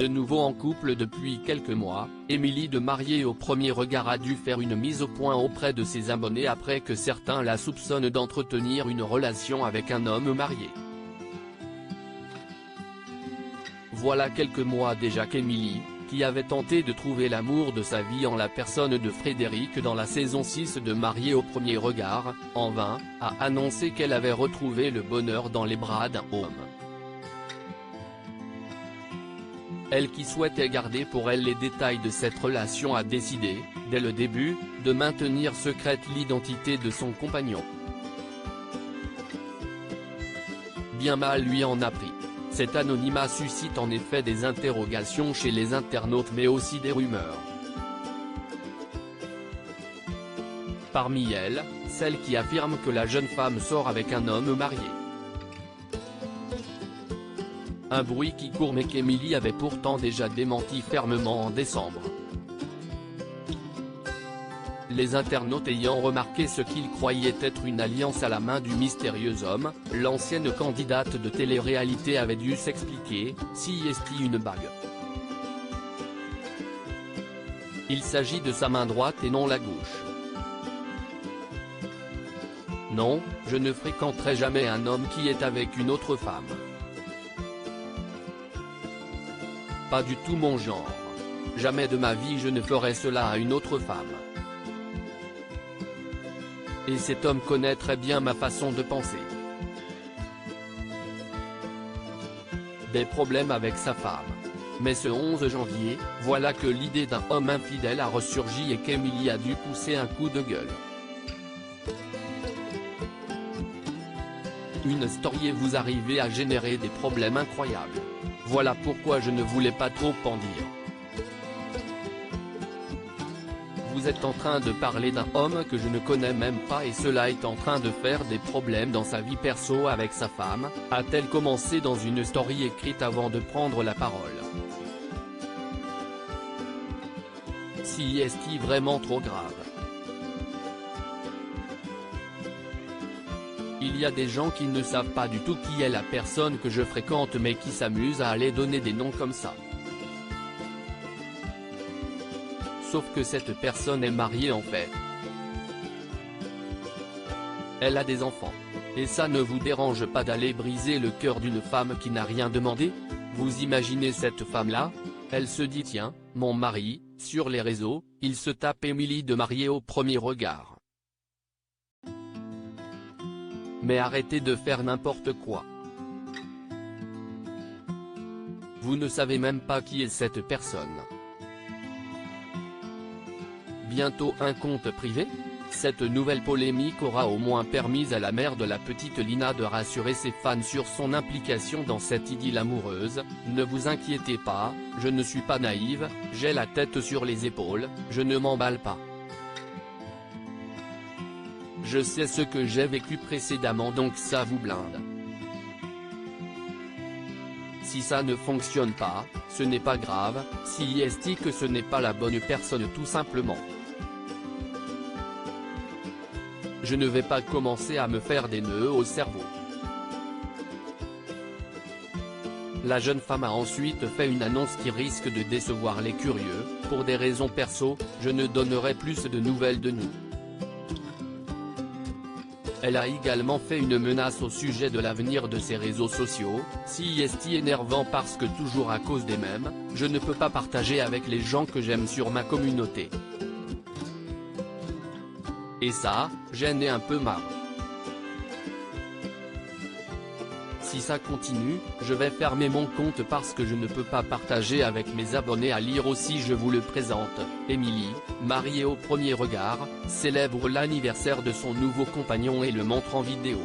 De nouveau en couple depuis quelques mois, Émilie de Mariée au premier regard a dû faire une mise au point auprès de ses abonnés après que certains la soupçonnent d'entretenir une relation avec un homme marié. Voilà quelques mois déjà qu'Émilie, qui avait tenté de trouver l'amour de sa vie en la personne de Frédéric dans la saison 6 de Mariée au premier regard, en vain, a annoncé qu'elle avait retrouvé le bonheur dans les bras d'un homme. Elle qui souhaitait garder pour elle les détails de cette relation a décidé, dès le début, de maintenir secrète l'identité de son compagnon. Bien mal lui en a pris. Cet anonymat suscite en effet des interrogations chez les internautes mais aussi des rumeurs. Parmi elles, celle qui affirme que la jeune femme sort avec un homme marié. Un bruit qui court mais qu'Émilie avait pourtant déjà démenti fermement en décembre. Les internautes ayant remarqué ce qu'ils croyaient être une alliance à la main du mystérieux homme, l'ancienne candidate de télé-réalité avait dû s'expliquer, si est-il une bague. Il s'agit de sa main droite et non la gauche. Non, je ne fréquenterai jamais un homme qui est avec une autre femme. Pas du tout mon genre. Jamais de ma vie je ne ferai cela à une autre femme. Et cet homme connaît très bien ma façon de penser. Des problèmes avec sa femme. Mais ce 11 janvier, voilà que l'idée d'un homme infidèle a ressurgi et qu'Émilie a dû pousser un coup de gueule. Une story et vous arrivez à générer des problèmes incroyables. Voilà pourquoi je ne voulais pas trop en dire. Vous êtes en train de parler d'un homme que je ne connais même pas et cela est en train de faire des problèmes dans sa vie perso avec sa femme, a-t-elle commencé dans une story écrite avant de prendre la parole. Si est-il vraiment trop grave? Il y a des gens qui ne savent pas du tout qui est la personne que je fréquente mais qui s'amusent à aller donner des noms comme ça. Sauf que cette personne est mariée en fait. Elle a des enfants. Et ça ne vous dérange pas d'aller briser le cœur d'une femme qui n'a rien demandé? Vous imaginez cette femme-là? Elle se dit tiens, mon mari, sur les réseaux, il se tape Émilie de Mariée au premier regard. Mais arrêtez de faire n'importe quoi. Vous ne savez même pas qui est cette personne. Bientôt un compte privé? Cette nouvelle polémique aura au moins permis à la mère de la petite Lina de rassurer ses fans sur son implication dans cette idylle amoureuse. Ne vous inquiétez pas, je ne suis pas naïve, j'ai la tête sur les épaules, je ne m'emballe pas. Je sais ce que j'ai vécu précédemment donc ça vous blinde. Si ça ne fonctionne pas, ce n'est pas grave, si est-il que ce n'est pas la bonne personne tout simplement. Je ne vais pas commencer à me faire des nœuds au cerveau. La jeune femme a ensuite fait une annonce qui risque de décevoir les curieux, pour des raisons perso, je ne donnerai plus de nouvelles de nous. Elle a également fait une menace au sujet de l'avenir de ses réseaux sociaux, si est énervant parce que toujours à cause des mêmes, je ne peux pas partager avec les gens que j'aime sur ma communauté. Et ça, j'en ai un peu marre. Si ça continue, je vais fermer mon compte parce que je ne peux pas partager avec mes abonnés. À lire aussi je vous le présente, Émilie, mariée au premier regard, célèbre l'anniversaire de son nouveau compagnon et le montre en vidéo.